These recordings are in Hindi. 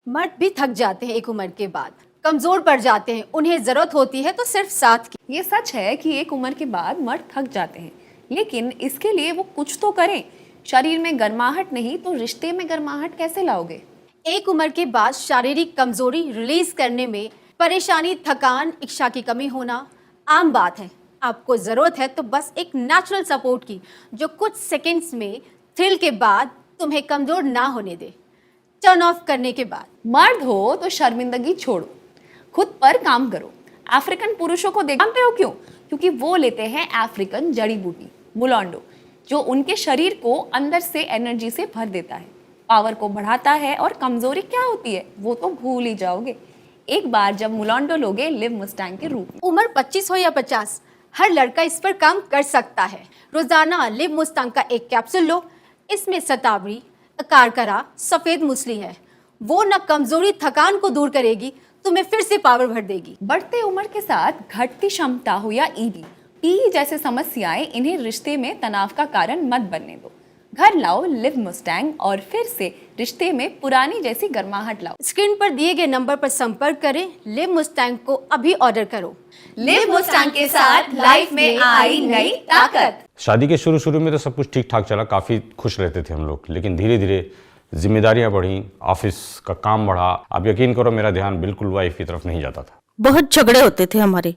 मर्द भी थक जाते हैं एक उम्र के बाद, कमजोर पड़ जाते हैं, उन्हें जरूरत होती है तो सिर्फ साथ की। ये सच है कि एक उम्र के बाद मर्द थक जाते हैं, लेकिन इसके लिए वो कुछ तो करें। शरीर में गर्माहट नहीं तो रिश्ते में गर्माहट कैसे लाओगे? एक उम्र के बाद शारीरिक कमजोरी रिलीज करने में परेशानी, थकान, इच्छा की कमी होना आम बात है। आपको जरूरत है तो बस एक नेचुरल सपोर्ट की, जो कुछ सेकंड्स में थ्रिल के बाद तुम्हें कमजोर ना होने दे। टर्न ऑफ करने के बाद मर्द हो तो शर्मिंदगी छोड़ो, खुद पर काम करो। अफ्रीकन पुरुषों को जानते हो क्यों? क्योंकि वो लेते हैं अफ्रीकन जड़ी बूटी मुलांडो, जो उनके शरीर को अंदर से एनर्जी से भर देता है, पावर को बढ़ाता है। और कमजोरी क्या होती है वो तो भूल ही जाओगे एक बार जब मुलांडो लोगे लिव मुस्टैंग के रूप में। उम्र 25 हो या 50, हर लड़का इस पर काम कर सकता है। रोजाना लिव मुस्तांग का एक कैप्सूल लो। इसमें शतावरी, अकारकरा, सफेद मूसली है। वो न कमजोरी, थकान को दूर करेगी, तुम्हें फिर से पावर भर देगी। बढ़ते उम्र के साथ घटती क्षमता हो या ईडी, पी जैसे समस्याएं, इन्हें रिश्ते में तनाव का कारण मत बनने दो। घर लाओ लिव मुस्टैंग और फिर से रिश्ते में पुरानी जैसी गर्माहट लाओ। स्क्रीन पर दिए गए नंबर पर संपर्क करें। लिव मुस्टैंग को अभी ऑर्डर करो। लिव मुस्टैंग के साथ लाइफ में आई नई ताकत। शादी के शुरू शुरू में तो सब कुछ ठीक ठाक चला, काफ़ी खुश रहते थे हम लोग, लेकिन धीरे धीरे जिम्मेदारियां बढ़ी, ऑफिस का काम बढ़ा। आप यकीन करो मेरा ध्यान बिल्कुल वाइफ की तरफ नहीं जाता था। बहुत झगड़े होते थे हमारे,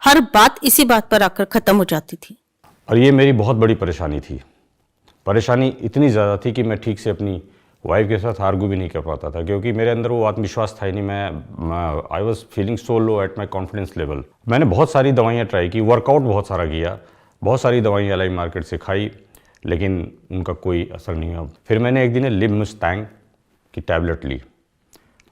हर बात इसी बात पर आकर खत्म हो जाती थी। और ये मेरी बहुत बड़ी परेशानी थी। परेशानी इतनी ज़्यादा थी कि मैं ठीक से अपनी वाइफ के साथ आर्गू भी नहीं कर पाता था, क्योंकि मेरे अंदर वो आत्मविश्वास था ही नहीं। मैं I was feeling so low at my confidence level. मैंने बहुत सारी दवाइयाँ ट्राई की, वर्कआउट बहुत सारा किया, बहुत सारी दवाइयाँ एलआई मार्केट से खाई, लेकिन उनका कोई असर नहीं हुआ। फिर मैंने एक दिन लिव मुस्टैंग की टैबलेट ली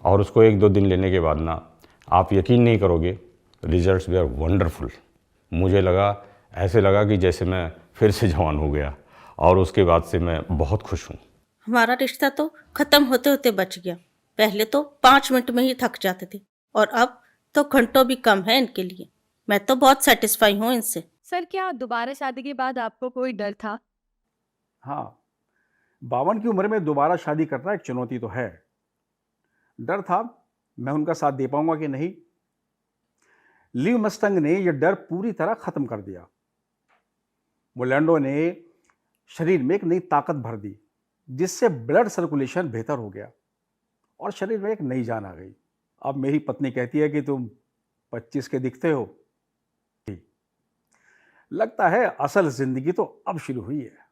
और उसको 1-2 दिन लेने के बाद ना, आप यकीन नहीं करोगे, रिजल्ट्स वे आर वंडरफुल। मुझे ऐसे लगा कि जैसे मैं फिर से जवान हो गया, और उसके बाद से मैं बहुत खुश हूँ। हमारा रिश्ता तो खत्म होते होते बच गया। पहले तो 5 मिनट में ही थक जाते थे, और अब तो घंटों भी कम है इनके लिए। मैं तो बहुत सेटिस्फाई हूँ इनसे। सर, क्या दोबारा शादी के बाद आपको कोई डर था? हाँ, 52 की उम्र में दोबारा शादी करना एक चुनौती तो है। डर था मैं उनका साथ दे पाऊंगा कि नहीं। लिव मस्टैंग ने यह डर पूरी तरह खत्म कर दिया। मुलांडो ने शरीर में एक नई ताकत भर दी, जिससे ब्लड सर्कुलेशन बेहतर हो गया और शरीर में एक नई जान आ गई। अब मेरी पत्नी कहती है कि तुम 25 के दिखते हो। लगता है असल जिंदगी तो अब शुरू हुई है।